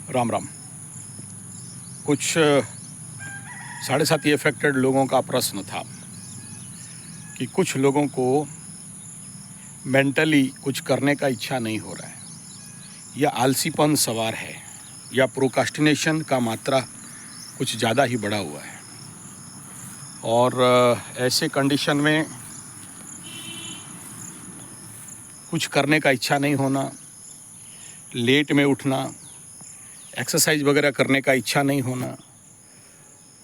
राम राम। कुछ 7.5 अफेक्टेड लोगों का प्रश्न था कि कुछ लोगों को मेंटली कुछ करने का इच्छा नहीं हो रहा है, या आलसीपन सवार है, या प्रोकास्टिनेशन का मात्रा कुछ ज़्यादा ही बढ़ा हुआ है। और ऐसे कंडीशन में कुछ करने का इच्छा नहीं होना, लेट में उठना, एक्सरसाइज वगैरह करने का इच्छा नहीं होना,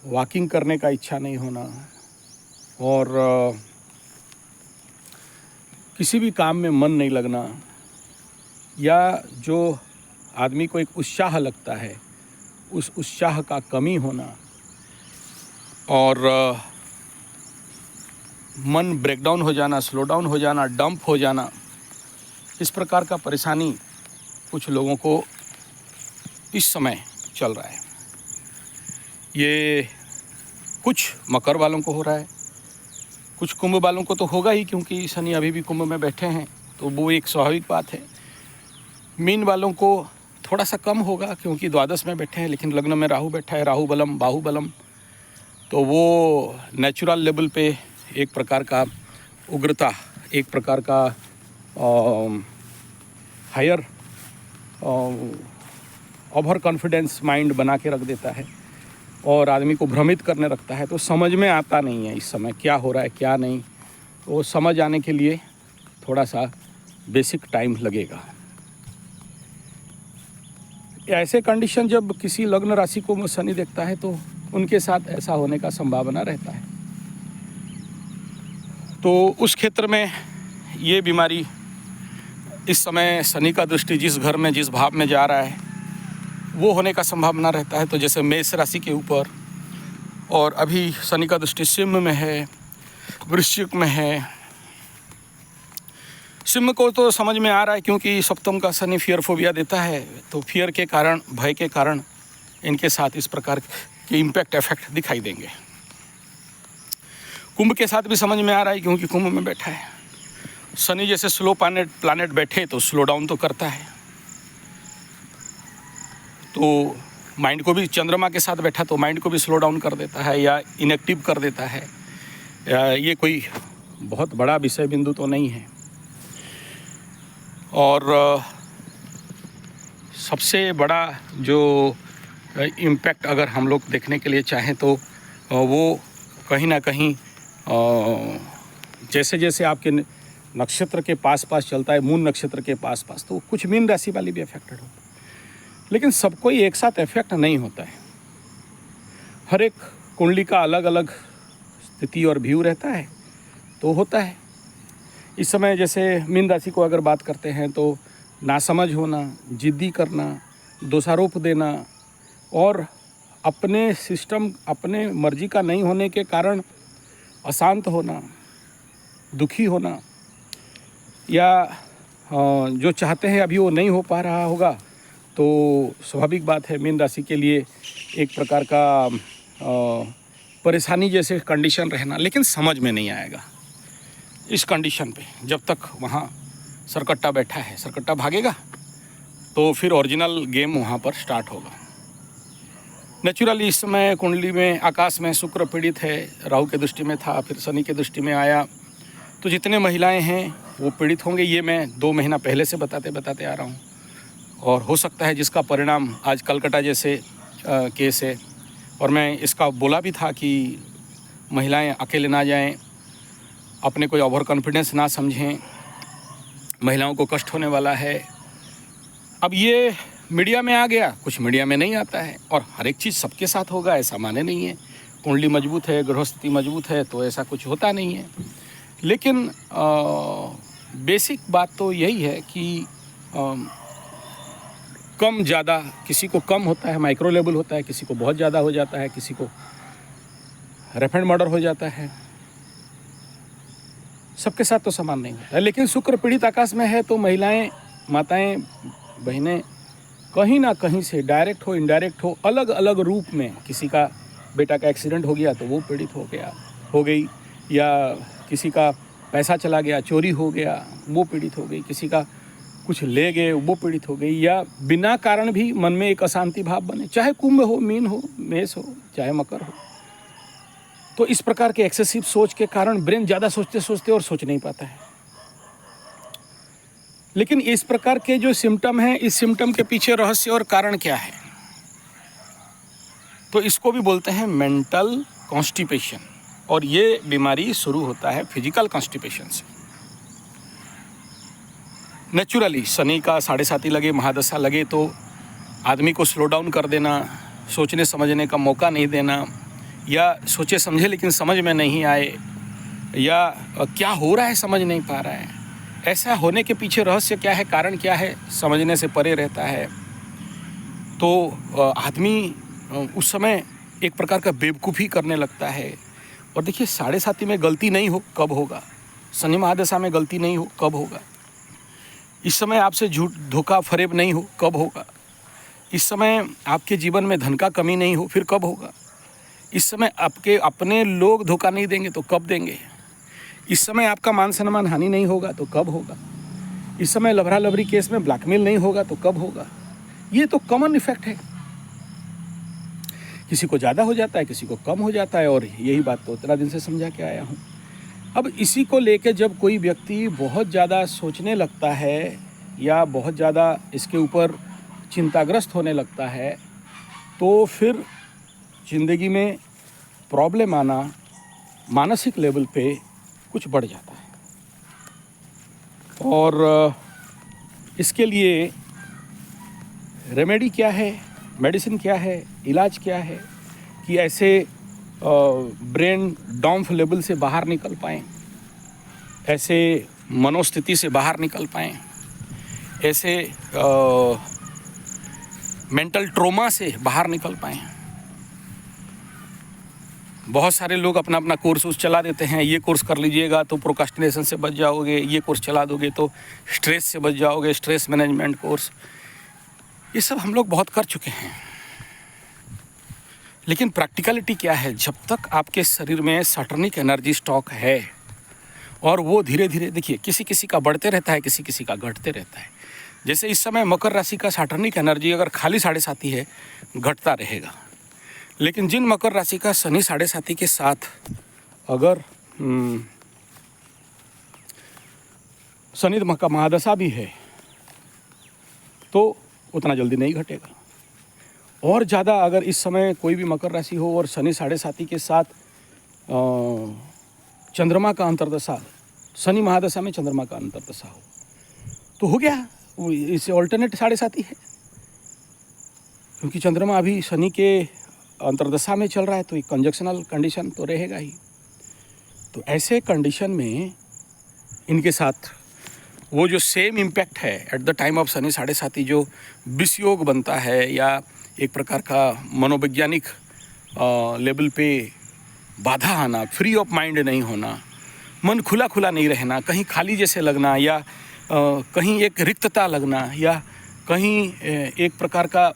वॉकिंग करने का इच्छा नहीं होना, और किसी भी काम में मन नहीं लगना, या जो आदमी को एक उत्साह लगता है उस उत्साह का कमी होना, और मन ब्रेकडाउन हो जाना, स्लो डाउन हो जाना, डंप हो जाना, इस प्रकार का परेशानी कुछ लोगों को इस समय चल रहा है। ये कुछ मकर वालों को हो रहा है, कुछ कुंभ वालों को तो होगा ही, क्योंकि शनि अभी भी कुंभ में बैठे हैं, तो वो एक स्वाभाविक बात है। मीन वालों को थोड़ा सा कम होगा क्योंकि द्वादश में बैठे हैं, लेकिन लग्न में राहु बैठा है, राहु बलम बाहु बलम, तो वो नेचुरल लेवल पे एक प्रकार का उग्रता, एक प्रकार का हायर ओवर कॉन्फिडेंस माइंड बना के रख देता है और आदमी को भ्रमित करने रखता है। तो समझ में आता नहीं है इस समय क्या हो रहा है क्या नहीं, तो वो समझ आने के लिए थोड़ा सा बेसिक टाइम लगेगा। ऐसे कंडीशन जब किसी लग्न राशि को शनि देखता है तो उनके साथ ऐसा होने का संभावना रहता है। तो उस क्षेत्र में ये बीमारी इस समय शनि का दृष्टि जिस घर में जिस भाव में जा रहा है वो होने का संभावना रहता है। तो जैसे मेष राशि के ऊपर, और अभी शनि का दृष्टि सिंह में है, वृश्चिक में है। सिंह को तो समझ में आ रहा है क्योंकि सप्तम का शनि फियर फोबिया देता है, तो फियर के कारण, भय के कारण इनके साथ इस प्रकार के इम्पैक्ट इफेक्ट दिखाई देंगे। कुंभ के साथ भी समझ में आ रहा है क्योंकि कुंभ में बैठा है शनि, जैसे स्लो प्लैनेट बैठे तो स्लो डाउन तो करता है, तो माइंड को भी, चंद्रमा के साथ बैठा तो माइंड को भी स्लो डाउन कर देता है या इनएक्टिव कर देता है। ये कोई बहुत बड़ा विषय बिंदु तो नहीं है। और सबसे बड़ा जो इम्पैक्ट अगर हम लोग देखने के लिए चाहें तो वो कहीं ना कहीं जैसे जैसे आपके नक्षत्र के पास चलता है, मून नक्षत्र के पास, तो कुछ मीन राशि वाली भी अफेक्टेड हो, लेकिन सबको ही एक साथ इफेक्ट नहीं होता है। हर एक कुंडली का अलग अलग स्थिति और व्यू रहता है, तो होता है। इस समय जैसे मीन राशि को अगर बात करते हैं तो नासमझ होना, जिद्दी करना, दोषारोप देना, और अपने सिस्टम, अपने मर्जी का नहीं होने के कारण अशांत होना, दुखी होना, या जो चाहते हैं अभी वो नहीं हो पा रहा होगा, तो स्वाभाविक बात है मीन राशि के लिए एक प्रकार का परेशानी जैसे कंडीशन रहना, लेकिन समझ में नहीं आएगा इस कंडीशन पे। जब तक वहाँ सरकट्टा बैठा है, सरकट्टा भागेगा तो फिर ओरिजिनल गेम वहाँ पर स्टार्ट होगा। नेचुरली इस समय कुंडली में, आकाश में शुक्र पीड़ित है, राहु के दृष्टि में था, फिर शनि के दृष्टि में आया, तो जितने महिलाएं हैं वो पीड़ित होंगे। ये मैं 2 महीना पहले से बताते आ रहा हूँ, और हो सकता है जिसका परिणाम आज कलकत्ता जैसे केस है। और मैं इसका बोला भी था कि महिलाएं अकेले ना जाएं, अपने कोई ओवर कॉन्फिडेंस ना समझें, महिलाओं को कष्ट होने वाला है। अब ये मीडिया में आ गया, कुछ मीडिया में नहीं आता है, और हर एक चीज़ सबके साथ होगा ऐसा माने नहीं है। कुंडली मजबूत है, गृहस्थिति मजबूत है, तो ऐसा कुछ होता नहीं है। लेकिन बेसिक बात तो यही है कि कम ज़्यादा, किसी को कम होता है, माइक्रो लेवल होता है, किसी को बहुत ज़्यादा हो जाता है, किसी को रेप एंड मर्डर हो जाता है, सबके साथ तो समान नहीं होता है। लेकिन शुक्र पीड़ित आकाश में है तो महिलाएं, माताएं, बहनें कहीं ना कहीं से डायरेक्ट हो, इनडायरेक्ट हो, अलग अलग रूप में, किसी का बेटा का एक्सीडेंट हो गया तो वो पीड़ित हो गई, या किसी का पैसा चला गया, चोरी हो गया, वो पीड़ित हो गई, किसी का कुछ ले गए वो पीड़ित हो गई, या बिना कारण भी मन में एक अशांति भाव बने, चाहे कुंभ हो, मीन हो, मेष हो, चाहे मकर हो। तो इस प्रकार के एक्सेसिव सोच के कारण ब्रेन ज़्यादा सोचते सोचते और सोच नहीं पाता है। लेकिन इस प्रकार के जो सिम्टम हैं, इस सिम्टम के पीछे रहस्य और कारण क्या है? तो इसको भी बोलते हैं मेंटल कॉन्स्टिपेशन, और ये बीमारी शुरू होता है फिजिकल कॉन्स्टिपेशन से। नेचुरली शनि का 7.5 लगे, महादशा लगे तो आदमी को स्लो डाउन कर देना, सोचने समझने का मौका नहीं देना, या सोचे समझे लेकिन समझ में नहीं आए, या क्या हो रहा है समझ नहीं पा रहा है। ऐसा होने के पीछे रहस्य क्या है, कारण क्या है, समझने से परे रहता है। तो आदमी उस समय एक प्रकार का बेवकूफ़ी करने लगता है। और देखिए 7.5 में गलती नहीं हो कब होगा, शनि महादशा में गलती नहीं हो कब होगा, इस समय आपसे झूठ धोखा फरेब नहीं हो कब होगा, इस समय आपके जीवन में धन का कमी नहीं हो फिर कब होगा, इस समय आपके अपने लोग धोखा नहीं देंगे तो कब देंगे, इस समय आपका मान सम्मान हानि नहीं होगा तो कब होगा, इस समय लभरा लभरी केस में ब्लैकमेल नहीं होगा तो कब होगा। ये तो कॉमन इफेक्ट है, किसी को ज़्यादा हो जाता है, किसी को कम हो जाता है, और यही बात तो इतना दिन से समझा के आया हूँ। अब इसी को लेकर जब कोई व्यक्ति बहुत ज़्यादा सोचने लगता है या बहुत ज़्यादा इसके ऊपर चिंताग्रस्त होने लगता है, तो फिर ज़िंदगी में प्रॉब्लम आना मानसिक लेवल पे कुछ बढ़ जाता है। और इसके लिए रेमेडी क्या है, मेडिसिन क्या है, इलाज क्या है कि ऐसे ब्रेन डॉम्फ लेवल से बाहर निकल पाएँ, ऐसे मनोस्थिति से बाहर निकल पाएँ, ऐसे मेंटल ट्रॉमा से बाहर निकल पाएँ। बहुत सारे लोग अपना अपना कोर्स चला देते हैं, ये कोर्स कर लीजिएगा तो प्रोक्रास्टिनेशन से बच जाओगे, ये कोर्स चला दोगे तो स्ट्रेस से बच जाओगे, स्ट्रेस मैनेजमेंट कोर्स, ये सब हम लोग बहुत कर चुके हैं। लेकिन प्रैक्टिकलिटी क्या है, जब तक आपके शरीर में सैटर्निक एनर्जी स्टॉक है और वो धीरे धीरे, देखिए किसी किसी का बढ़ते रहता है, किसी किसी का घटते रहता है। जैसे इस समय मकर राशि का सैटर्निक एनर्जी अगर खाली 7.5 है, घटता रहेगा। लेकिन जिन मकर राशि का शनि 7.5 के साथ अगर शनि का महादशा भी है तो उतना जल्दी नहीं घटेगा। और ज़्यादा अगर इस समय कोई भी मकर राशि हो और शनि 7.5 के साथ चंद्रमा का अंतर्दशा, शनि महादशा में चंद्रमा का अंतर्दशा हो तो हो गया, इसे ऑल्टरनेट 7.5 है, क्योंकि चंद्रमा अभी शनि के अंतर्दशा में चल रहा है, तो एक कंजक्शनल कंडीशन तो रहेगा ही। तो ऐसे कंडीशन में इनके साथ वो जो सेम इम्पैक्ट है at the time of Shani 7.5, जो विषयोग बनता है या एक प्रकार का मनोवैज्ञानिक लेवल पे बाधा आना, फ्री ऑफ माइंड नहीं होना, मन खुला खुला नहीं रहना, कहीं खाली जैसे लगना, या कहीं एक रिक्तता लगना, या कहीं एक प्रकार का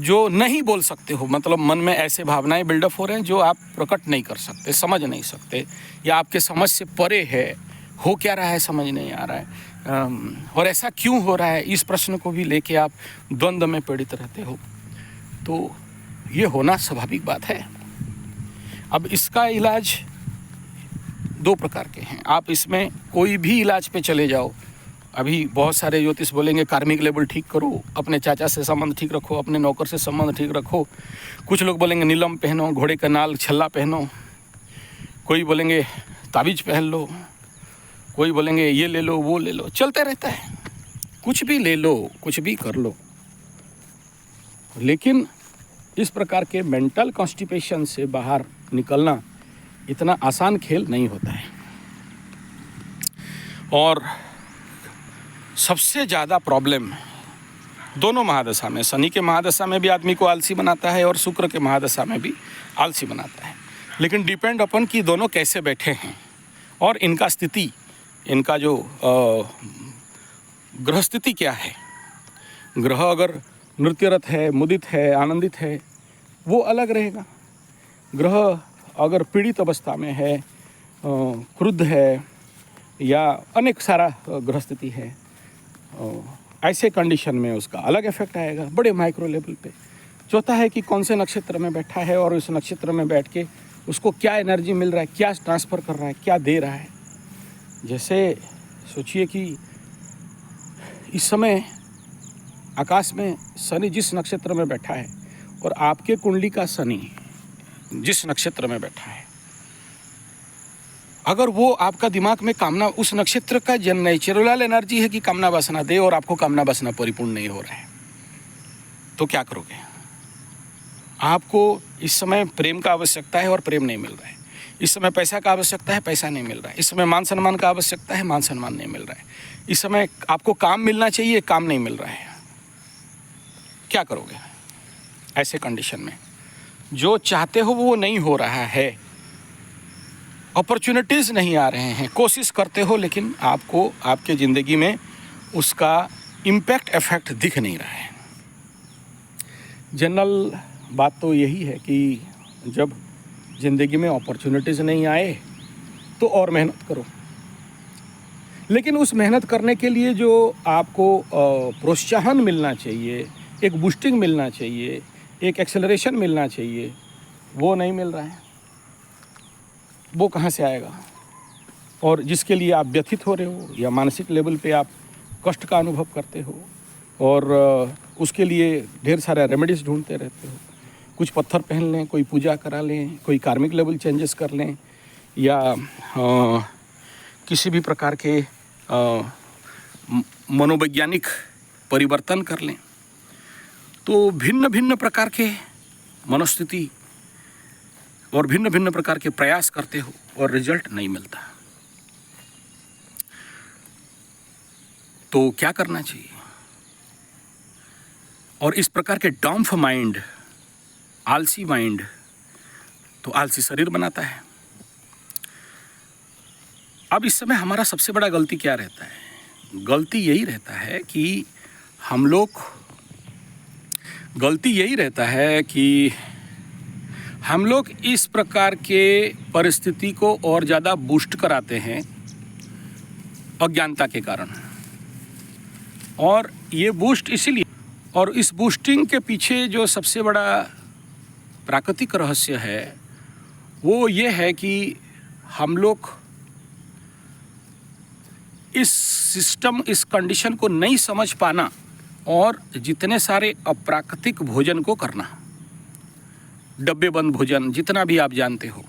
जो नहीं बोल सकते हो, मतलब मन में ऐसे भावनाएं बिल्डअप हो रहे हैं जो आप प्रकट नहीं कर सकते, समझ नहीं सकते, या आपके समझ से परे है, हो क्या रहा है समझ नहीं आ रहा है, और ऐसा क्यों हो रहा है, इस प्रश्न को भी लेके आप द्वंद्व में पीड़ित रहते हो। तो ये होना स्वाभाविक बात है। अब इसका इलाज 2 प्रकार के हैं। आप इसमें कोई भी इलाज पे चले जाओ। अभी बहुत सारे ज्योतिष बोलेंगे कार्मिक लेवल ठीक करो, अपने चाचा से संबंध ठीक रखो, अपने नौकर से संबंध ठीक रखो। कुछ लोग बोलेंगे नीलम पहनो, घोड़े का नाल छल्ला पहनो, कोई बोलेंगे ताबीज़ पहन लो, कोई बोलेंगे ये ले लो वो ले लो, चलते रहता है। कुछ भी ले लो, कुछ भी कर लो, लेकिन इस प्रकार के मेंटल कॉन्स्टिपेशन से बाहर निकलना इतना आसान खेल नहीं होता है। और सबसे ज़्यादा प्रॉब्लम दोनों महादशा में, शनि के महादशा में भी आदमी को आलसी बनाता है और शुक्र के महादशा में भी आलसी बनाता है। लेकिन डिपेंड अपन कि दोनों कैसे बैठे हैं और इनका स्थिति, इनका जो ग्रह स्थिति क्या है। ग्रह अगर नृत्यरत है, मुदित है, आनंदित है, वो अलग रहेगा। ग्रह अगर पीड़ित अवस्था में है, क्रुद्ध है, या अनेक सारा ग्रह स्थिति है, ऐसे कंडीशन में उसका अलग इफेक्ट आएगा बड़े माइक्रो लेवल पे। चौथा है कि कौन से नक्षत्र में बैठा है और उस नक्षत्र में बैठ के उसको क्या एनर्जी मिल रहा है, क्या ट्रांसफ़र कर रहा है, क्या दे रहा है। जैसे सोचिए कि इस समय आकाश में शनि जिस नक्षत्र में बैठा है और आपके कुंडली का शनि जिस नक्षत्र में बैठा है, अगर वो आपका दिमाग में कामना, उस नक्षत्र का जन नेचुरल एनर्जी है कि कामना वासना दे और आपको कामना वासना परिपूर्ण नहीं हो रहा है, तो क्या करोगे? आपको इस समय प्रेम का आवश्यकता है और प्रेम नहीं मिल रहा है, इस समय पैसा का आवश्यकता है, पैसा नहीं मिल रहा है, इस समय मान सम्मान का आवश्यकता है, मान सम्मान नहीं मिल रहा है, इस समय आपको काम मिलना चाहिए, काम नहीं मिल रहा है, क्या करोगे? ऐसे कंडीशन में जो चाहते हो वो नहीं हो रहा है, अपॉर्चुनिटीज़ नहीं आ रहे हैं, कोशिश करते हो लेकिन आपको आपके ज़िंदगी में उसका इम्पैक्ट इफेक्ट दिख नहीं रहा है। जनरल बात तो यही है कि जब ज़िंदगी में अपॉर्चुनिटीज़ नहीं आए तो और मेहनत करो, लेकिन उस मेहनत करने के लिए जो आपको प्रोत्साहन मिलना चाहिए, एक बूस्टिंग मिलना चाहिए, एक एक्सेलरेशन मिलना चाहिए, वो नहीं मिल रहा है। वो कहाँ से आएगा? और जिसके लिए आप व्यथित हो रहे हो या मानसिक लेवल पे आप कष्ट का अनुभव करते हो और उसके लिए ढेर सारे रेमेडीज़ ढूंढते रहते हो, कुछ पत्थर पहन लें, कोई पूजा करा लें, कोई कार्मिक लेवल चेंजेस कर लें या किसी भी प्रकार के मनोवैज्ञानिक परिवर्तन कर लें, तो भिन्न भिन्न प्रकार के मनोस्थिति और भिन्न भिन्न प्रकार के प्रयास करते हो और रिजल्ट नहीं मिलता। तो क्या करना चाहिए? और इस प्रकार के डम्फ माइंड, आलसी माइंड तो आलसी शरीर बनाता है। अब इस समय हमारा सबसे बड़ा गलती क्या रहता है? गलती यही रहता है कि हम लोग इस प्रकार के परिस्थिति को और ज़्यादा बूस्ट कराते हैं अज्ञानता के कारण। और ये बूस्ट इसीलिए, और इस बूस्टिंग के पीछे जो सबसे बड़ा प्राकृतिक रहस्य है वो ये है कि हम लोग इस सिस्टम, इस कंडीशन को नहीं समझ पाना और जितने सारे अप्राकृतिक भोजन को करना, डब्बे बंद भोजन जितना भी आप जानते हो,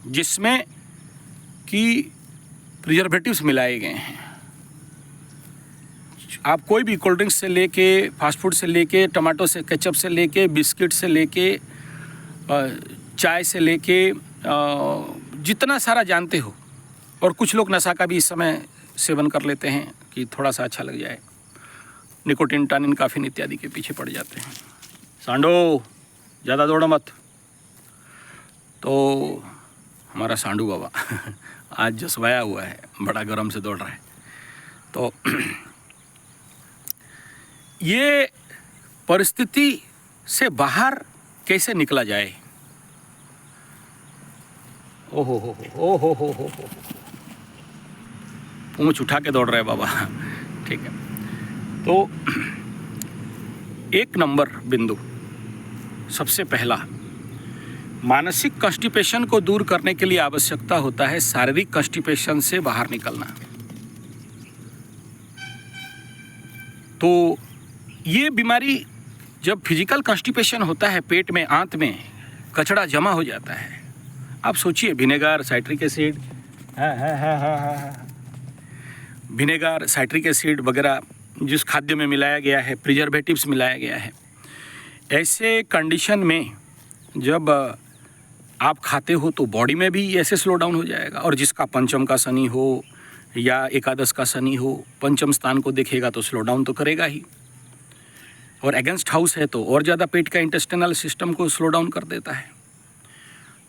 जिसमें कि प्रिजर्वेटिव्स मिलाए गए हैं। आप कोई भी कोल्ड ड्रिंक्स से लेके, फास्ट फूड से लेके, टमाटो से, केचप से लेके, बिस्किट से लेके, चाय से लेके, जितना सारा जानते हो, और कुछ लोग नशा का भी इस समय सेवन कर लेते हैं कि थोड़ा सा अच्छा लग जाए, निकोटिन, टानिन, काफीन इत्यादि के पीछे पड़ जाते हैं। सांडो, ज़्यादा दौड़ो मत। तो हमारा सांडू बाबा आज जसवाया हुआ है, बड़ा गर्म से दौड़ रहा है। तो ये परिस्थिति से बाहर कैसे निकला जाए? ओहो हो, पूंछ उठा के दौड़ रहे बाबा। ठीक है, तो एक नंबर बिंदु, सबसे पहला, मानसिक कॉन्स्टिपेशन को दूर करने के लिए आवश्यकता होता है शारीरिक कॉन्स्टिपेशन से बाहर निकलना। तो ये बीमारी, जब फिजिकल कॉन्स्टिपेशन होता है, पेट में, आंत में कचरा जमा हो जाता है। आप सोचिए, vinegar, citric acid, vinegar, citric acid वगैरह जिस खाद्य में मिलाया गया है, प्रिजर्वेटिव्स मिलाया गया है, ऐसे कंडीशन में जब आप खाते हो तो बॉडी में भी ऐसे स्लो डाउन हो जाएगा। और जिसका पंचम का शनि हो या एकादश का शनि हो, पंचम स्थान को देखेगा तो स्लो डाउन तो करेगा ही। और अगेंस्ट हाउस है तो और ज़्यादा पेट का इंटेस्टिनल सिस्टम को स्लो डाउन कर देता है।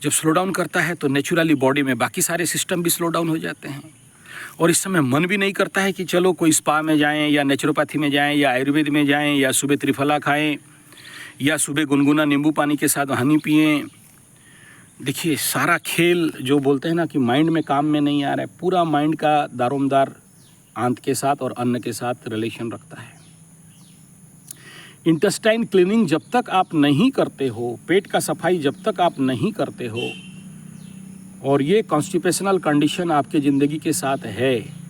जब स्लो डाउन करता है तो नेचुरली बॉडी में बाकी सारे सिस्टम भी स्लो डाउन हो जाते हैं। और इस समय मन भी नहीं करता है कि चलो कोई स्पा में जाएं या नेचुरोपैथी में जाएं या आयुर्वेद में जाएं या सुबह त्रिफला खाएं या सुबह गुनगुना नींबू पानी के साथ हनी पिएं। देखिए, सारा खेल जो बोलते हैं ना कि माइंड में काम में नहीं आ रहा है, पूरा माइंड का दारोमदार आंत के साथ और अन्न के साथ रिलेशन रखता है। इंटेस्टाइन क्लीनिंग जब तक आप नहीं करते हो, पेट का सफाई जब तक आप नहीं करते हो, और ये कॉन्स्टिपेशनल कंडीशन आपके ज़िंदगी के साथ है,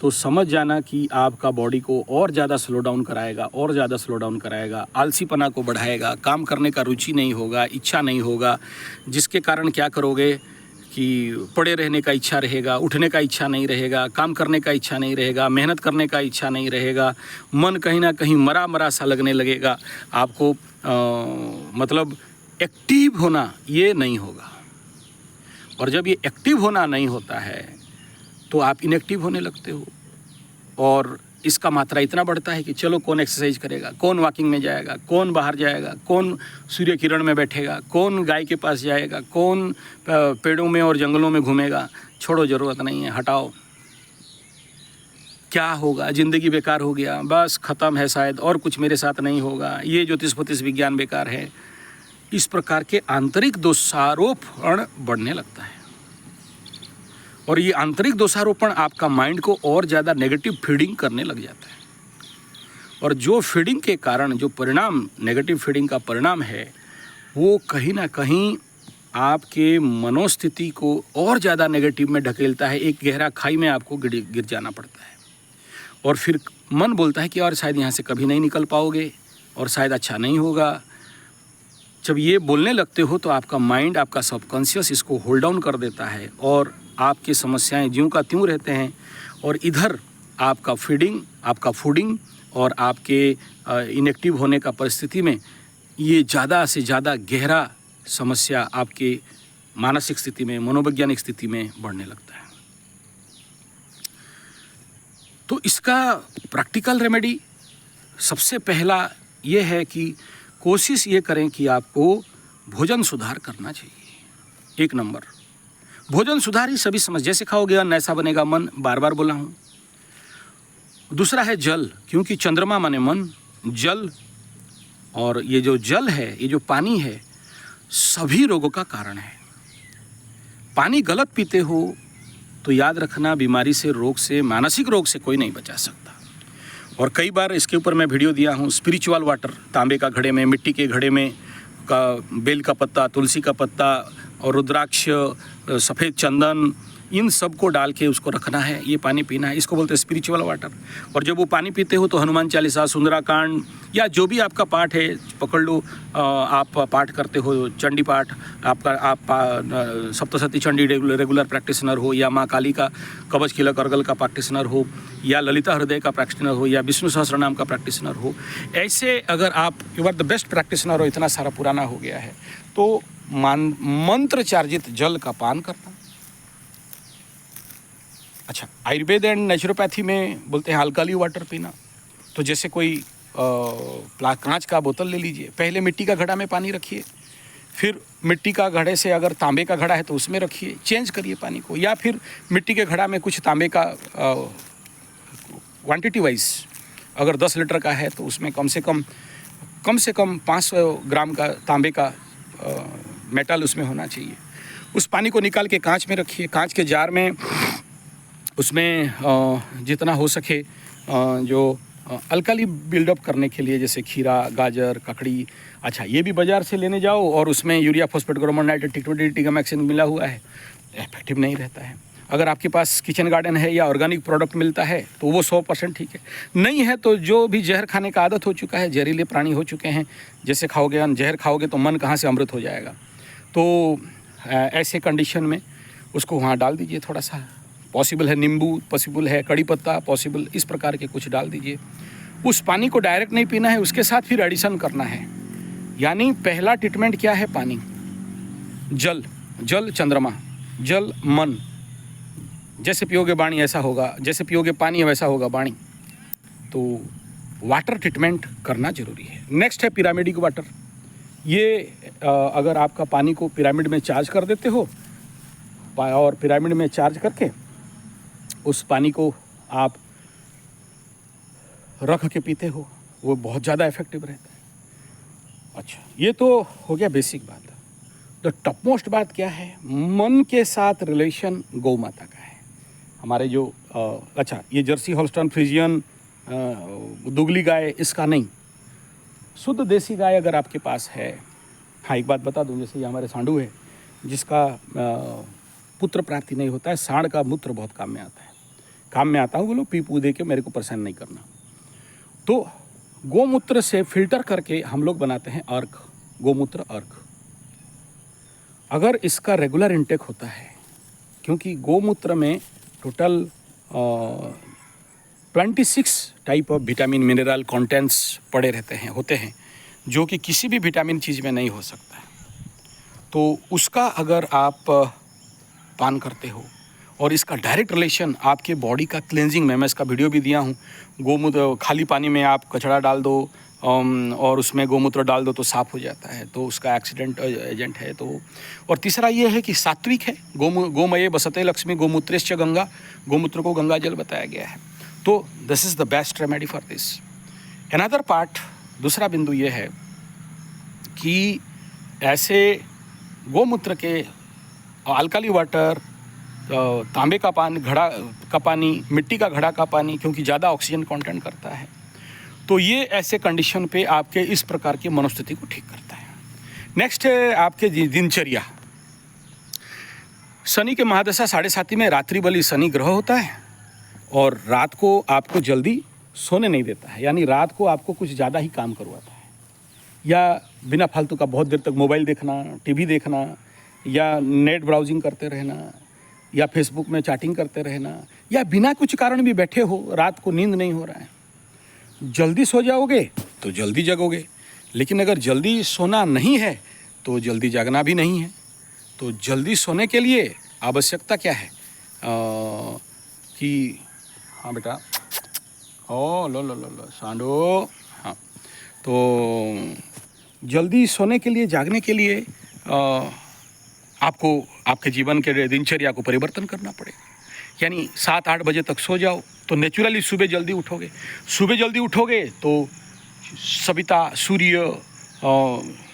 तो समझ जाना कि आपका बॉडी को और ज़्यादा स्लो डाउन कराएगा, और ज़्यादा स्लो डाउन कराएगा, आलसीपना को बढ़ाएगा, काम करने का रुचि नहीं होगा, इच्छा नहीं होगा, जिसके कारण क्या करोगे कि पड़े रहने का इच्छा रहेगा, उठने का इच्छा नहीं रहेगा, काम करने का इच्छा नहीं रहेगा, मेहनत करने का इच्छा नहीं रहेगा, मन कहीं ना कहीं मरा मरा सा लगने लगेगा आपको। मतलब एक्टिव होना ये नहीं होगा, और जब ये एक्टिव होना नहीं होता है तो आप इनएक्टिव होने लगते हो, और इसका मात्रा इतना बढ़ता है कि चलो कौन एक्सरसाइज करेगा, कौन वॉकिंग में जाएगा, कौन बाहर जाएगा, कौन सूर्य किरण में बैठेगा, कौन गाय के पास जाएगा, कौन पेड़ों में और जंगलों में घूमेगा। छोड़ो, ज़रूरत नहीं है, हटाओ। क्या होगा, ज़िंदगी बेकार हो गया, बस ख़त्म है शायद, और कुछ मेरे साथ नहीं होगा, ये ज्योतिष विज्ञान बेकार है। इस प्रकार के आंतरिक दोषारोपण बढ़ने लगता है, और ये आंतरिक दोषारोपण आपका माइंड को और ज़्यादा नेगेटिव फीडिंग करने लग जाता है, और जो फीडिंग के कारण जो परिणाम, नेगेटिव फीडिंग का परिणाम है, वो कहीं ना कहीं आपके मनोस्थिति को और ज़्यादा नेगेटिव में ढकेलता है। एक गहरा खाई में आपको गिर जाना पड़ता है, और फिर मन बोलता है कि और शायद यहाँ से कभी नहीं निकल पाओगे, और शायद अच्छा नहीं होगा। जब ये बोलने लगते हो तो आपका माइंड, आपका सबकॉन्शियस इसको होल्ड डाउन कर देता है, और आपकी समस्याएं ज्यों का त्यों रहते हैं, और इधर आपका फीडिंग, आपका फूडिंग और आपके इनएक्टिव होने का परिस्थिति में ये ज़्यादा से ज़्यादा गहरा समस्या आपके मानसिक स्थिति में, मनोवैज्ञानिक स्थिति में बढ़ने लगता है। तो इसका प्रैक्टिकल रेमेडी सबसे पहला ये है कि कोशिश ये करें कि आपको भोजन सुधार करना चाहिए। 1 नंबर भोजन सुधार ही सभी समझ, जैसे खाओगे अन्न ऐसा बनेगा मन, बार बार बोला हूँ। दूसरा है जल, क्योंकि चंद्रमा माने मन, जल, और ये जो जल है, ये जो पानी है, सभी रोगों का कारण है। पानी गलत पीते हो तो याद रखना, बीमारी से, रोग से, मानसिक रोग से कोई नहीं बचा सकता। और कई बार इसके ऊपर मैं वीडियो दिया हूँ। स्पिरिचुअल वाटर, तांबे का घड़े में, मिट्टी के घड़े में का बेल का पत्ता, तुलसी का पत्ता और रुद्राक्ष, सफ़ेद चंदन, इन सब को डाल के उसको रखना है, ये पानी पीना है। इसको बोलते हैं स्पिरिचुअल वाटर। और जब वो पानी पीते हो तो हनुमान चालीसा, सुंदराकांड, या जो भी आपका पाठ है पकड़ लो, आप पाठ करते हो, चंडी पाठ, आप सप्तशती चंडी रेगुलर प्रैक्टिशनर हो, या माँ काली का कवच किलक अर्गल का प्रैक्टिशनर हो, या ललिता हृदय का प्रैक्टिशनर हो, या विष्णु सहस्त्रनाम का प्रैक्टिशनर हो, ऐसे अगर आप you are the best practitioner हो, इतना सारा पुराना हो गया है, तो मंत्र चार्जित जल का पान करना। अच्छा, आयुर्वेद एंड नेचुरोपैथी में बोलते हैं अल्काली वाटर पीना। तो जैसे कोई कांच का बोतल ले लीजिए, पहले मिट्टी का घड़ा में पानी रखिए, फिर मिट्टी का घड़े से अगर तांबे का घड़ा है तो उसमें रखिए, चेंज करिए पानी को, या फिर मिट्टी के घड़ा में कुछ तांबे का क्वांटिटी वाइज अगर 10 लीटर का है तो उसमें कम से कम 500 ग्राम का तांबे का मेटल उसमें होना चाहिए। उस पानी को निकाल के कांच में रखिए, कांच के जार में, उसमें जितना हो सके जो अल्काली बिल्डअप करने के लिए, जैसे खीरा, गाजर, ककड़ी। अच्छा, ये भी बाज़ार से लेने जाओ और उसमें यूरिया, फॉस्फेट, ग्रोमोर, नाइट्रेट, टिकटोडी, टिगामैक्सिन मिला हुआ है, इफेक्टिव नहीं रहता है। अगर आपके पास किचन गार्डन है या ऑर्गेनिक प्रोडक्ट मिलता है तो वो 100% ठीक है। नहीं है तो जो भी जहर खाने का आदत हो चुका है, जहरीले प्राणी हो चुके हैं, जैसे खाओगे, जहर खाओगे तो मन कहाँ से अमृत हो जाएगा। तो ऐसे कंडीशन में उसको वहाँ डाल दीजिए थोड़ा सा, पॉसिबल है नींबू, पॉसिबल है कड़ी पत्ता, पॉसिबल इस प्रकार के कुछ डाल दीजिए। उस पानी को डायरेक्ट नहीं पीना है, उसके साथ फिर एडिशन करना है। यानी पहला ट्रीटमेंट क्या है? पानी, जल, जल चंद्रमा, जल मन। जैसे पियोगे वाणी ऐसा होगा, जैसे पियोगे पानी वैसा होगा वाणी। तो वाटर ट्रीटमेंट करना जरूरी है। नेक्स्ट है पिरामिडिक वाटर। ये अगर आपका पानी को पिरामिड में चार्ज कर देते हो और पिरामिड में चार्ज करके उस पानी को आप रख के पीते हो, वो बहुत ज़्यादा इफेक्टिव रहता है। अच्छा, ये तो हो गया बेसिक बात। तो टॉपमोस्ट बात क्या है, मन के साथ रिलेशन गौ माता का है। हमारे जो अच्छा ये जर्सी हॉल्स्टन फ्रीजियन दुगली गाय इसका नहीं, शुद्ध देसी गाय अगर आपके पास है। हाँ एक बात बता दूं, जैसे ये हमारे सांडू है जिसका पुत्र प्राप्ति नहीं होता है, सांड का मूत्र बहुत काम में आता है। काम में आता हूँ बोलो, पी पू दे के मेरे को परेशान नहीं करना। तो गोमूत्र से फिल्टर करके हम लोग बनाते हैं अर्क, गोमूत्र अर्क। अगर इसका रेगुलर इंटेक होता है, क्योंकि गोमूत्र में total 26 type of vitamin mineral contents पड़े रहते हैं, होते हैं, जो कि किसी भी विटामिन चीज़ में नहीं हो सकता है। तो उसका अगर आप पान करते हो और इसका डायरेक्ट रिलेशन आपके बॉडी का क्लेंजिंग में, मैं इसका वीडियो भी दिया हूँ। गोमूत्र खाली पानी में आप कचड़ा डाल दो और उसमें गोमूत्र डाल दो तो साफ़ हो जाता है, तो उसका एक्सीडेंट एजेंट है। तो और तीसरा ये है कि सात्विक है, गोमये बसते लक्ष्मी गोमूत्रेश्च गंगा, गोमूत्र को गंगा जल बताया गया है। तो this is the best remedy for this. Another part, दूसरा बिंदु ये है कि ऐसे गोमूत्र के अल्कली वाटर, तांबे का पानी, घड़ा का पानी, मिट्टी का घड़ा का पानी, क्योंकि ज़्यादा ऑक्सीजन कंटेंट करता है, तो ये ऐसे कंडीशन पे आपके इस प्रकार की मनोस्थिति को ठीक करता है। नेक्स्ट है आपके दिनचर्या। शनि के महादशा 7.5 में रात्रि बलि शनि ग्रह होता है और रात को आपको जल्दी सोने नहीं देता है, यानी रात को आपको कुछ ज़्यादा ही काम करवाता है, या बिना फालतू का बहुत देर तक मोबाइल देखना, टीवी देखना, या नेट ब्राउजिंग करते रहना, या फेसबुक में चैटिंग करते रहना, या बिना कुछ कारण भी बैठे हो, रात को नींद नहीं हो रहा है। जल्दी सो जाओगे तो जल्दी जगोगे, लेकिन अगर जल्दी सोना नहीं है तो जल्दी जागना भी नहीं है। तो जल्दी सोने के लिए आवश्यकता क्या है कि हाँ बेटा, ओ लो लो लो लो सांडो, हाँ, तो जल्दी सोने के लिए, जागने के लिए आपको आपके जीवन के दिनचर्या को परिवर्तन करना पड़ेगा। यानी 7-8 बजे तक सो जाओ तो नेचुरली सुबह जल्दी उठोगे। सुबह जल्दी उठोगे तो सविता, सूर्य,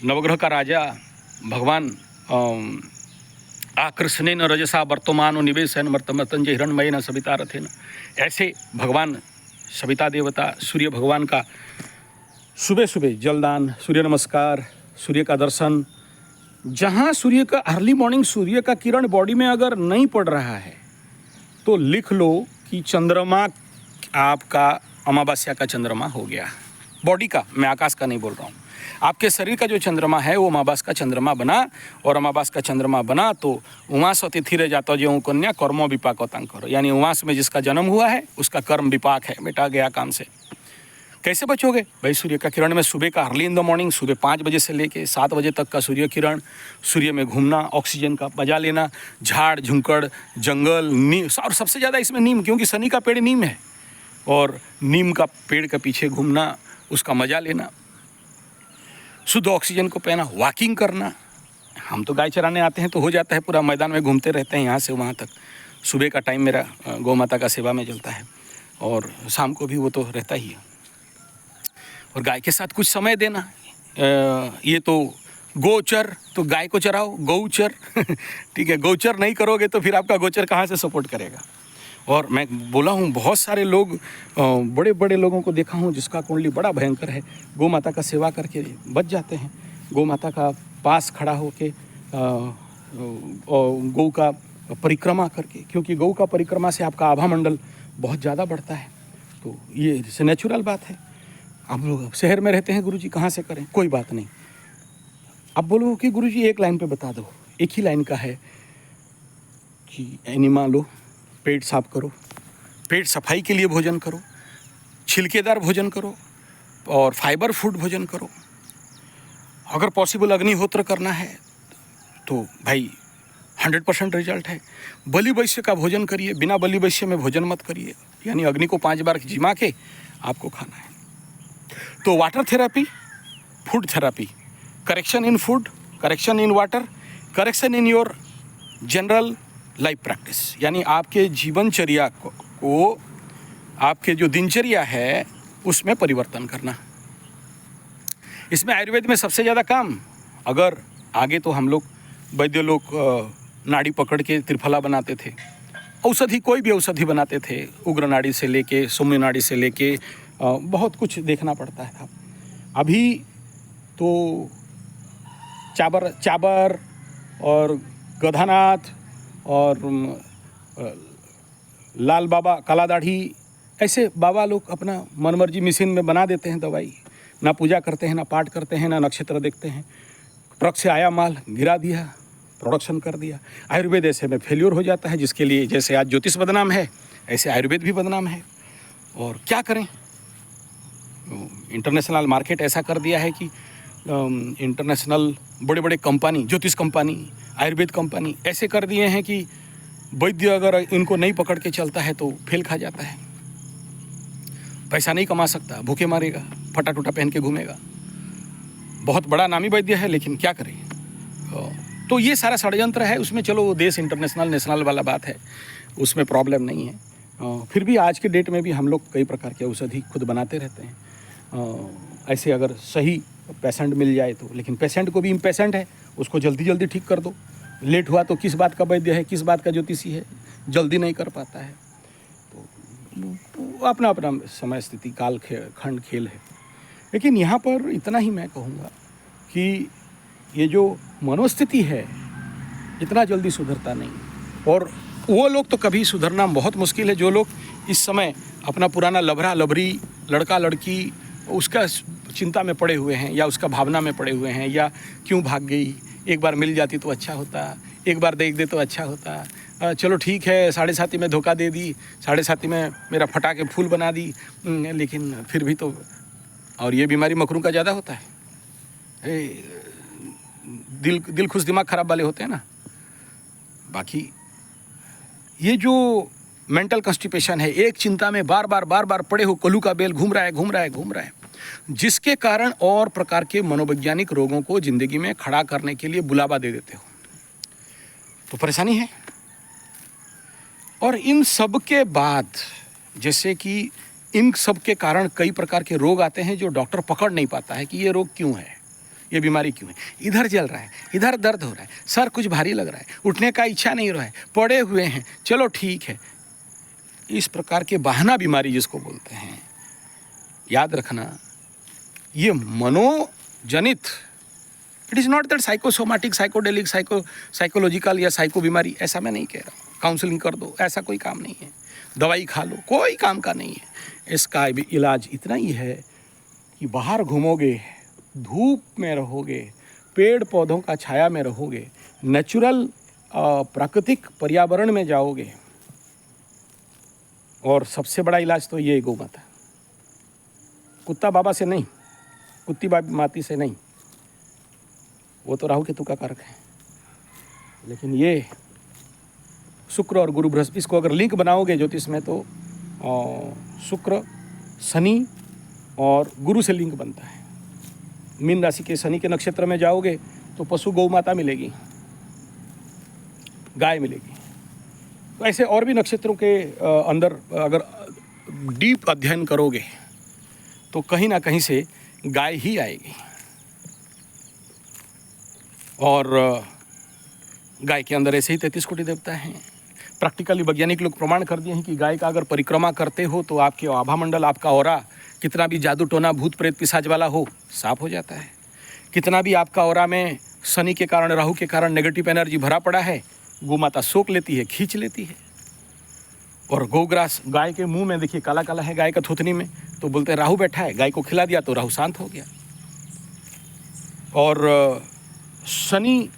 नवग्रह का राजा भगवान आकर्षणेन रजसा वर्तमान निवेशन मर्तमर्तंज हिरणमयेन सविता रथेन, ऐसे भगवान सविता देवता सूर्य भगवान का सुबह सुबह जलदान, सूर्य नमस्कार, सूर्य का दर्शन। जहाँ सूर्य का अर्ली मॉर्निंग सूर्य का किरण बॉडी में अगर नहीं पड़ रहा है तो लिख लो कि चंद्रमा आपका अमावस्या का चंद्रमा हो गया, बॉडी का, मैं आकाश का नहीं बोल रहा हूँ। आपके शरीर का जो चंद्रमा है वो अमावास का चंद्रमा बना, और अमावास का चंद्रमा बना तो उमास अतिथि रह जाता जो कन्या कर्मो विपाक होतांग करो, यानी उमास में जिसका जन्म हुआ है उसका कर्म विपाक है, बेटा गया काम से। कैसे बचोगे भाई? सूर्य का किरण में सुबह का अर्ली इन द मॉर्निंग, सुबह 5 बजे से लेके 7 बजे तक का सूर्य किरण, सूर्य में घूमना, ऑक्सीजन का मजा लेना, झाड़ झुंकड़, जंगल, नीम, और सबसे ज़्यादा इसमें नीम, क्योंकि शनि का पेड़ नीम है, और नीम का पेड़ के पीछे घूमना, उसका मजा लेना, शुद्ध ऑक्सीजन को पीना, वॉकिंग करना। हम तो गाय चराने आते हैं तो हो जाता है, पूरा मैदान में घूमते रहते हैं यहाँ से वहाँ तक। सुबह का टाइम मेरा गौ माता का सेवा में चलता है, और शाम को भी वो तो रहता ही है। और गाय के साथ कुछ समय देना। ये तो गोचर, तो गाय को चराओ, गौचर ठीक है। गौचर नहीं करोगे तो फिर आपका गोचर कहाँ से सपोर्ट करेगा? और मैं बोला हूँ बहुत सारे लोग, बड़े बड़े लोगों को देखा हूँ जिसका कुंडली बड़ा भयंकर है, गौ माता का सेवा करके बच जाते हैं। गौ माता का पास खड़ा होके गौ का परिक्रमा करके, क्योंकि गौ का परिक्रमा से आपका आभा मंडल बहुत ज़्यादा बढ़ता है। तो ये जैसे नेचुरल बात है। आप लोग शहर में रहते हैं, गुरुजी कहाँ से करें? कोई बात नहीं। अब बोलो कि गुरुजी एक लाइन पे बता दो, एक ही लाइन का है कि एनिमा लो, पेट साफ करो, पेट सफाई के लिए भोजन करो, छिलकेदार भोजन करो, और फाइबर फूड भोजन करो। अगर पॉसिबल अग्निहोत्र करना है तो भाई 100% रिजल्ट है। बलि वैश्य का भोजन करिए, बिना बलि वैश्य में भोजन मत करिए, यानी अग्नि को 5 बार जिमा के आपको खाना है। तो water therapy, food therapy, correction in food, correction in water, correction in your general life practice, यानी आपके जीवनचर्या को आपके जो दिनचर्या है उसमें परिवर्तन करना। इसमें आयुर्वेद में सबसे ज़्यादा काम, अगर आगे तो हम लोग वैद्य लोग नाड़ी पकड़ के त्रिफला बनाते थे। औषधि, कोई भी औषधि बनाते थे, उग्र नाड़ी से लेके सौम्य नाड़ी से लेके बहुत कुछ देखना पड़ता है। अभी तो चाबर और गधानाथ और लाल बाबा काला दाढ़ी, ऐसे बाबा लोग अपना मनमर्जी मशीन में बना देते हैं दवाई। ना पूजा करते हैं, ना पाठ करते हैं, ना नक्षत्र देखते हैं। ट्रक से आया माल गिरा दिया, प्रोडक्शन कर दिया। आयुर्वेद ऐसे में फेल्योर हो जाता है, जिसके लिए जैसे आज ज्योतिष बदनाम है ऐसे आयुर्वेद भी बदनाम है। और क्या करें, इंटरनेशनल मार्केट ऐसा कर दिया है कि इंटरनेशनल बड़े बड़े कंपनी, ज्योतिष कंपनी, आयुर्वेद कंपनी ऐसे कर दिए हैं कि वैद्य अगर इनको नहीं पकड़ के चलता है तो फेल खा जाता है। पैसा नहीं कमा सकता, भूखे मारेगा, फटा टूटा पहन के घूमेगा। बहुत बड़ा नामी वैद्य है, लेकिन क्या करें। तो ये सारा षड्यंत्र है। उसमें चलो देश इंटरनेशनल नेशनल वाला बात है, उसमें प्रॉब्लम नहीं है। फिर भी आज के डेट में भी हम लोग कई प्रकार के औषधि खुद बनाते रहते हैं। ऐसे अगर सही पेशेंट मिल जाए तो, लेकिन पेशेंट को भी इम्पेशेंट है, उसको जल्दी जल्दी ठीक कर दो। लेट हुआ तो किस बात का वैद्य है, किस बात का ज्योतिषी है, जल्दी नहीं कर पाता है। तो अपना अपना समय स्थिति काल खंड खेल है। लेकिन यहाँ पर इतना ही मैं कहूँगा कि ये जो मनोस्थिति है इतना जल्दी सुधरता नहीं। और वो लोग तो कभी सुधरना बहुत मुश्किल है जो लोग इस समय अपना पुराना लभरा लभरी, लड़का लड़की, उसका चिंता में पड़े हुए हैं, या उसका भावना में पड़े हुए हैं, या क्यों भाग गई, एक बार मिल जाती तो अच्छा होता, एक बार देख दे तो अच्छा होता, चलो ठीक है, 7.5 में धोखा दे दी, 7.5 में मेरा फटा के फूल बना दी, लेकिन फिर भी तो। और ये बीमारी मकरों का ज़्यादा होता है। दिल खुश दिमाग खराब वाले होते हैं ना। बाकी ये जो मेंटल कॉन्स्टिपेशन है, एक चिंता में बार बार पड़े हो, कोल्हू का बेल घूम रहा है, जिसके कारण और प्रकार के मनोवैज्ञानिक रोगों को जिंदगी में खड़ा करने के लिए बुलावा दे देते हो, तो परेशानी है। और इन सब के बाद, जैसे कि इन सब के कारण कई प्रकार के रोग आते हैं जो डॉक्टर पकड़ नहीं पाता है कि ये रोग क्यों है, ये बीमारी क्यों है। इधर जल रहा है, इधर दर्द हो रहा है, सर कुछ भारी लग रहा है, उठने का इच्छा नहीं हो रहा है, पड़े हुए हैं, चलो ठीक है। इस प्रकार के बहाना बीमारी जिसको बोलते हैं, याद रखना ये मनोजनित, it is not that psychosomatic, psychedelic, psychological या साइको बीमारी, ऐसा मैं नहीं कह रहा हूँ। काउंसलिंग कर दो, ऐसा कोई काम नहीं है। दवाई खा लो, कोई काम का नहीं है। इसका भी इलाज इतना ही है कि बाहर घूमोगे, धूप में रहोगे, पेड़ पौधों का छाया में रहोगे, नेचुरल प्राकृतिक पर्यावरण में जाओगे। और सबसे बड़ा इलाज तो ये गौ माता, कुत्ता बाबा से नहीं, कुत्ती माती से नहीं, वो तो राहु केतु का कारक है। लेकिन ये शुक्र और गुरु बृहस्पति, इसको अगर लिंक बनाओगे ज्योतिष में तो शुक्र शनि और गुरु से लिंक बनता है। मीन राशि के शनि के नक्षत्र में जाओगे तो पशु गौ माता मिलेगी, गाय मिलेगी। तो ऐसे और भी नक्षत्रों के अंदर अगर डीप अध्ययन करोगे तो कहीं ना कहीं से गाय ही आएगी। और गाय के अंदर ऐसे ही 33 कोटि देवता हैं। प्रैक्टिकली वैज्ञानिक लोग प्रमाण कर दिए हैं कि गाय का अगर परिक्रमा करते हो तो आपके आभा मंडल, आपका ऑरा, कितना भी जादू टोना भूत प्रेत पिशाच वाला हो, साफ हो जाता है। कितना भी आपका ऑरा में शनि के कारण, राहु के कारण नेगेटिव एनर्जी भरा पड़ा है, गौ माता सोख लेती है, खींच लेती है। और गोग्रास गाय के मुंह में देखिए काला काला है, गाय का थूथनी में, तो बोलते हैं राहु बैठा है, गाय को खिला दिया तो राहु शांत हो गया। और शनि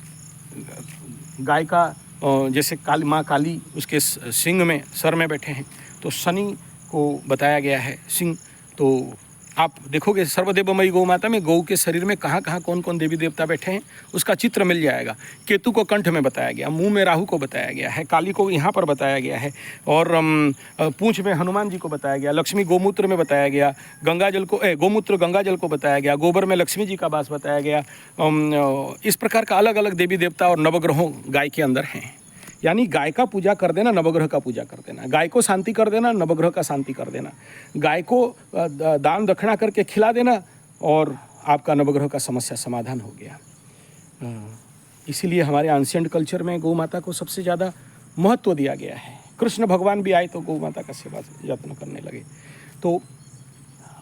गाय का जैसे काली माँ काली उसके सिंह में, सर में बैठे हैं, तो शनि को बताया गया है सिंह। तो आप देखोगे सर्वदेवमयी गौ माता में गौ के शरीर में कहाँ कहाँ कौन कौन देवी देवता बैठे हैं उसका चित्र मिल जाएगा। केतु को कंठ में बताया गया, मुंह में राहु को बताया गया है, काली को यहाँ पर बताया गया है, और पूंछ में हनुमान जी को बताया गया, लक्ष्मी गोमूत्र में बताया गया, गंगाजल को गोमूत्र गंगाजल को बताया गया, गोबर में लक्ष्मी जी का वास बताया गया। इस प्रकार का अलग अलग देवी देवता और नवग्रहों गाय के अंदर हैं। यानी गाय का पूजा कर देना, नवग्रह का पूजा कर देना, गाय को शांति कर देना, नवग्रह का शांति कर देना, गाय को दान दक्षिणा करके खिला देना और आपका नवग्रह का समस्या समाधान हो गया। इसीलिए हमारे एंशिएंट कल्चर में गौ माता को सबसे ज़्यादा महत्व दिया गया है। कृष्ण भगवान भी आए तो गौ माता का सेवा यत्न करने लगे। तो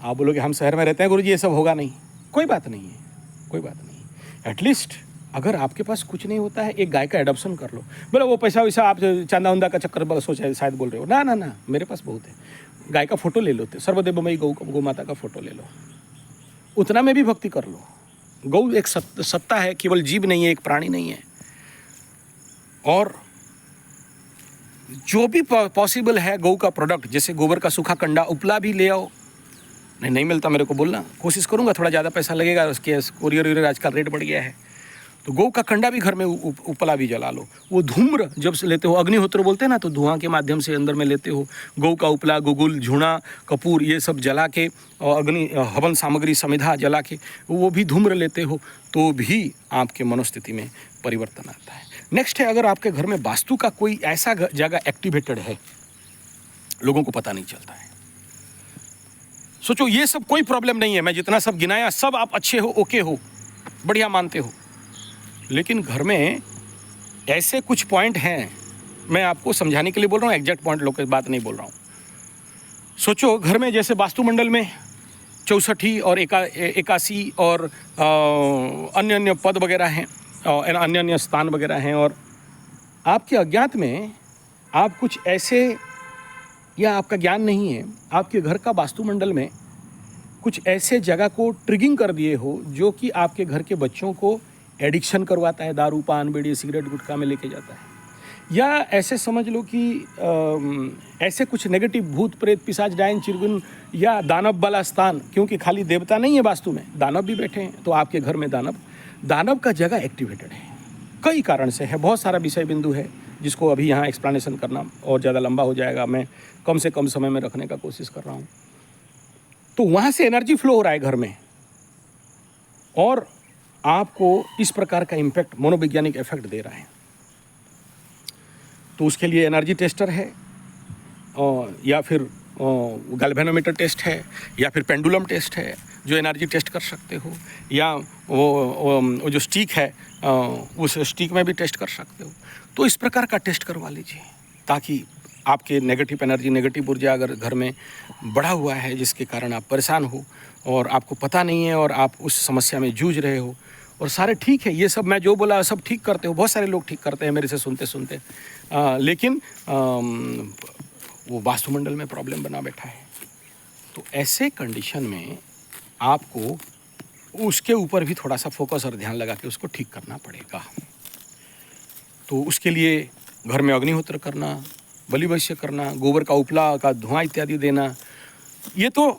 आप बोलोगे हम शहर में रहते हैं गुरुजी, ये सब होगा नहीं। कोई बात नहीं है, कोई बात नहीं। एटलीस्ट अगर आपके पास कुछ नहीं होता है, एक गाय का एडॉप्शन कर लो। बोले वो पैसा वैसा आप चांदा उंदा का चक्कर सोचा शायद बोल रहे हो। ना ना ना, मेरे पास बहुत है। गाय का फोटो ले लो, सर्वदेवमयी गौ माता का फोटो ले लो, उतना में भी भक्ति कर लो। गौ एक सत्ता है, केवल जीव नहीं है, एक प्राणी नहीं है। और जो भी पॉसिबल है गौ का प्रोडक्ट, जैसे गोबर का सूखा कंडा, उपला भी ले आओ। नहीं मिलता मेरे को बोलना, कोशिश करूंगा, थोड़ा ज़्यादा पैसा लगेगा, उसके कोरियर आजकल रेट बढ़ गया है। तो गौ का कंडा भी घर में उपला भी जला लो। वो धूम्र जब से लेते हो, अग्निहोत्र बोलते हैं ना, तो धुआं के माध्यम से अंदर में लेते हो। गौ का उपला, गुगुल, झूना, कपूर, ये सब जला के और अग्नि हवन सामग्री समिधा जला के वो भी धूम्र लेते हो, तो भी आपके मनोस्थिति में परिवर्तन आता है। नेक्स्ट है, अगर आपके घर में वास्तु का कोई ऐसा जगह एक्टिवेटेड है, लोगों को पता नहीं चलता है। सोचो, ये सब कोई प्रॉब्लम नहीं है, मैं जितना सब गिनाया सब आप अच्छे हो, ओके हो, बढ़िया मानते हो, लेकिन घर में ऐसे कुछ पॉइंट हैं, मैं आपको समझाने के लिए बोल रहा हूँ, एग्जैक्ट पॉइंट लोग की बात नहीं बोल रहा हूँ। सोचो, घर में जैसे वास्तुमंडल में 64 और 81 और अन्य अन्य पद वगैरह हैं, अन्य अन्य स्थान वगैरह हैं, और आपके अज्ञात में आप कुछ ऐसे, या आपका ज्ञान नहीं है, आपके घर का वास्तुमंडल में कुछ ऐसे जगह को ट्रिगिंग कर दिए हो जो कि आपके घर के बच्चों को एडिक्शन करवाता है, दारू, पान, बीड़ी, सिगरेट, गुटखा में लेके जाता है। या ऐसे समझ लो कि ऐसे कुछ नेगेटिव भूत, प्रेत, पिशाच, डायन, चिरगुन या दानव वाला स्थान, क्योंकि खाली देवता नहीं है वास्तु में, दानव भी बैठे हैं, तो आपके घर में दानव का जगह एक्टिवेटेड है। कई कारण से है, बहुत सारा विषय बिंदु है जिसको अभी यहाँ एक्सप्लेनेशन करना और ज़्यादा लंबा हो जाएगा, मैं कम से कम समय में रखने का कोशिश कर रहा हूँ। तो वहाँ से एनर्जी फ्लो हो रहा है घर में, और आपको इस प्रकार का इम्पैक्ट, मनोवैज्ञानिक इफेक्ट दे रहा है। तो उसके लिए एनर्जी टेस्टर है, या फिर गैल्वेनोमीटर टेस्ट है, या फिर पेंडुलम टेस्ट है जो एनर्जी टेस्ट कर सकते हो, या वो जो स्टिक है उस स्टिक में भी टेस्ट कर सकते हो। तो इस प्रकार का टेस्ट करवा लीजिए, ताकि आपके नेगेटिव एनर्जी, नेगेटिव ऊर्जा अगर घर में बढ़ा हुआ है, जिसके कारण आप परेशान हो और आपको पता नहीं है और आप उस समस्या में जूझ रहे हो, और सारे ठीक है, ये सब मैं जो बोला सब ठीक करते हो, बहुत सारे लोग ठीक करते हैं मेरे से सुनते सुनते, लेकिन वो वास्तुमंडल में प्रॉब्लम बना बैठा है। तो ऐसे कंडीशन में आपको उसके ऊपर भी थोड़ा सा फोकस और ध्यान लगा के उसको ठीक करना पड़ेगा। तो उसके लिए घर में अग्निहोत्र करना, बलि वैश्य करना, गोबर का उपला का धुआं इत्यादि देना, ये तो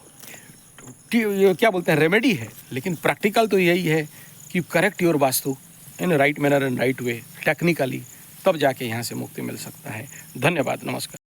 क्या बोलते हैं, रेमेडी है, लेकिन प्रैक्टिकल तो यही है कि correct your vastu in right manner and right way, technically, तब जाके यहाँ से मुक्ति मिल सकता है। धन्यवाद, नमस्कार।